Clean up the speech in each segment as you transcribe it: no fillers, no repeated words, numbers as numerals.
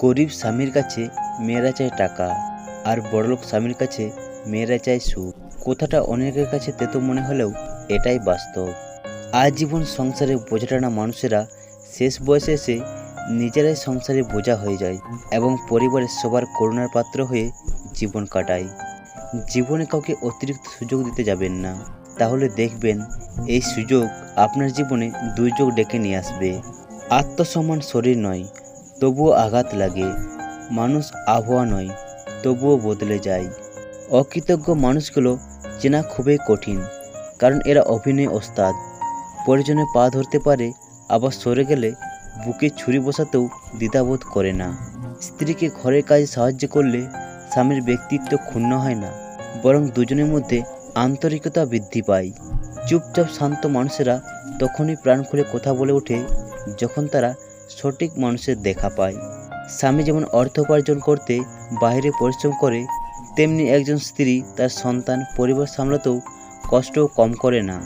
গরিব স্বামীর কাছে মেয়েরা চায় টাকা, আর বড়লোক স্বামীর কাছে মেয়েরা চায় সুখ। কথাটা অনেকের কাছে তেতো মনে হলেও এটাই বাস্তব। আজীবন সংসারে বোঝা টানা মানুষেরা শেষ বয়সে এসে নিজেরাই সংসারে বোঝা হয়ে যায় এবং পরিবারের সবার করুণার পাত্র হয়ে জীবন কাটায়। জীবনে কাউকে অতিরিক্ত সুযোগ দিতে যাবেন না, তাহলে দেখবেন এই সুযোগ আপনার জীবনে দুর্যোগ ডেকে নিয়ে আসবে। আত্মসম্মান শরীর নয়, তবুও আঘাত লাগে। মানুষ আবহাওয়া নয়, তবুও বদলে যায়। অকৃতজ্ঞ মানুষগুলো চেনা খুবই কঠিন, কারণ এরা অভিনয় ওস্তাদ। প্রয়োজনে পা ধরতে পারে, আবার সরে গেলে বুকে ছুরি বসাতেও দ্বিধাবোধ করে না। স্ত্রীকে ঘরের কাজে সাহায্য করলে স্বামীর ব্যক্তিত্ব ক্ষুণ্ণ হয় না, বরং দুজনের মধ্যে আন্তরিকতা বৃদ্ধি পায়। চুপচাপ শান্ত মানুষেরা তখনই প্রাণ খুলে কথা বলে ওঠে যখন তারা সঠিক মানুষের দেখা পায়। স্বামী যেমন অর্থ উপার্জন করতে বাইরে পরিশ্রম করে, তেমনি একজন স্ত্রী তার সন্তান পরিবার সামলাতেও কষ্ট কম করে না।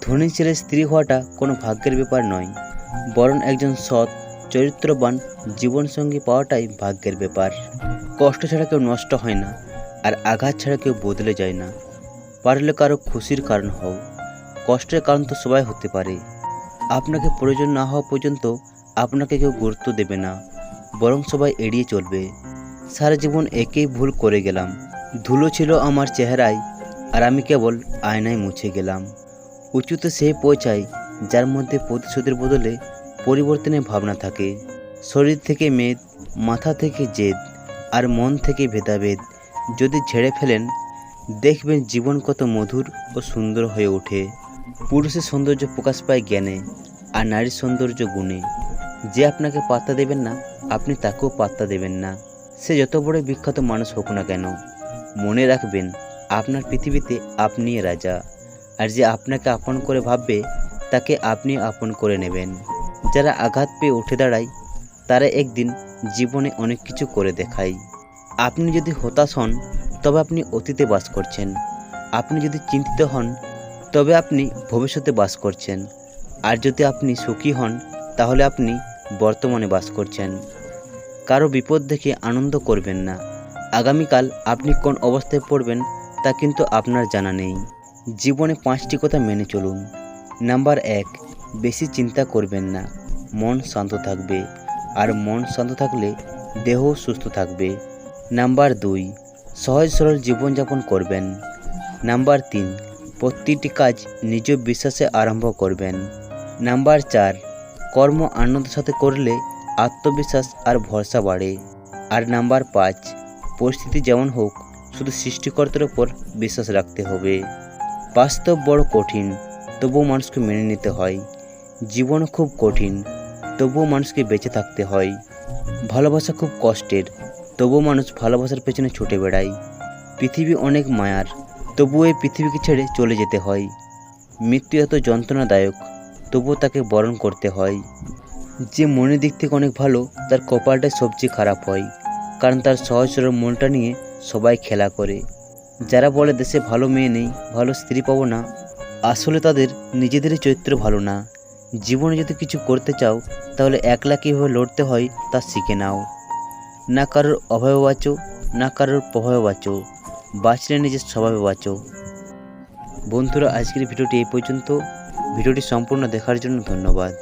ধনী ছেলের স্ত্রী হওয়াটা কোনো ভাগ্যের ব্যাপার নয়, বরং একজন সৎ চরিত্রবান জীবনসঙ্গী পাওয়াটাই ভাগ্যের ব্যাপার। কষ্ট ছাড়া কেউ নষ্ট হয় না, আর আঘাত ছাড়া কেউ বদলে যায় না। পারলে কারো খুশির কারণ হও, কষ্টের কারণ তো সবাই হতে পারে। আপনাকে প্রয়োজন না হওয়া পর্যন্ত আপনাকে কেউ গুরুত্ব দেবে না, বরং সবাই এড়িয়ে চলবে। সারা জীবন একই ভুল করে গেলাম, ধুলো ছিল আমার চেহারায়, আর আমি কেবল আয়নায় মুছে গেলাম। উঁচুতে সে পৌঁছায় যার মধ্যে প্রতিশোধের বদলে পরিবর্তনের ভাবনা থাকে। শরীর থেকে মেদ, মাথা থেকে জেদ, আর মন থেকে ভেদাভেদ যদি ঝেড়ে ফেলেন, দেখবেন জীবন কত মধুর ও সুন্দর হয়ে ওঠে। পুরুষের সৌন্দর্য প্রকাশ পায় জ্ঞানে, আর নারীর সৌন্দর্য গুণে। যে আপনাকে পাত্তা দেবেন না, আপনি তাকেও পাত্তা দেবেন না। সে যত বড় বিখ্যাত মানুষ হোক না কেন, মনে রাখবেন আপনার পৃথিবীতে আপনিই রাজা। আর যে আপনাকে আপন করে ভাববে, তাকে আপনি আপন করে নেবেন। যারা আঘাত পেয়ে উঠে দাঁড়ায়, তারা একদিন জীবনে অনেক কিছু করে দেখায়। আপনি যদি হতাশ হন, তবে আপনি অতীতে বাস করছেন। আপনি যদি চিন্তিত হন, তবে আপনি ভবিষ্যতে বাস করছেন। আর যদি আপনি সুখী হন, তাহলে আপনি বর্তমানে বাস করছেন। কারো বিপদ দেখে আনন্দ করবেন না। আগামীকাল আপনি কোন অবস্থায় পড়বেন তা কিন্তু আপনার জানা নেই। জীবনে 5টি কথা মেনে চলুন। নাম্বার 1, বেশি চিন্তা করবেন না, মন শান্ত থাকবে, আর মন শান্ত থাকলে দেহ সুস্থ থাকবে। নাম্বার 2, সহজ সরল জীবনযাপন করবেন। নাম্বার 3, প্রতিটি কাজ নিজ বিশ্বাসে আরম্ভ করবেন। নাম্বার 4, কর্ম আনন্দের সাথে করলে আত্মবিশ্বাস আর ভরসা বাড়ে। আর নাম্বার 5, পরিস্থিতি যেমন হোক, শুধু সৃষ্টিকর্তার ওপর বিশ্বাস রাখতে হবে। বাস্তব বড় কঠিন, তবুও মানুষকে মেনে নিতে হয়। জীবন খুব কঠিন, তবুও মানুষকে বেঁচে থাকতে হয়। ভালোবাসা খুব কষ্টের, তবুও মানুষ ভালোবাসার পেছনে ছুটে বেড়ায়। পৃথিবী অনেক মায়ার, তবুও এই পৃথিবীকে ছেড়ে চলে যেতে হয়। মৃত্যু এত যন্ত্রণাদায়ক, তবুও তাকে বরণ করতে হয়। যে মনের দিক থেকে অনেক ভালো, তার কপালটাই সবচেয়ে খারাপ হয়, কারণ তার সহজ সরল মনটা নিয়ে সবাই খেলা করে। যারা বলে দেশে ভালো মেয়ে নেই, ভালো স্ত্রী পাবো না, আসলে তাদের নিজেদেরই চরিত্র ভালো না। জীবনে যদি কিছু করতে চাও, তাহলে একলা কীভাবে লড়তে হয় তা শিখে নাও। না কারোর অভাবে বাঁচো, না কারোর প্রভাবে বাঁচো, বাঁচলে নিজের স্বভাবে বাঁচো। বন্ধুরা, আজকের ভিডিওটি এই পর্যন্ত। ভিডিওটি সম্পূর্ণ দেখার জন্য ধন্যবাদ।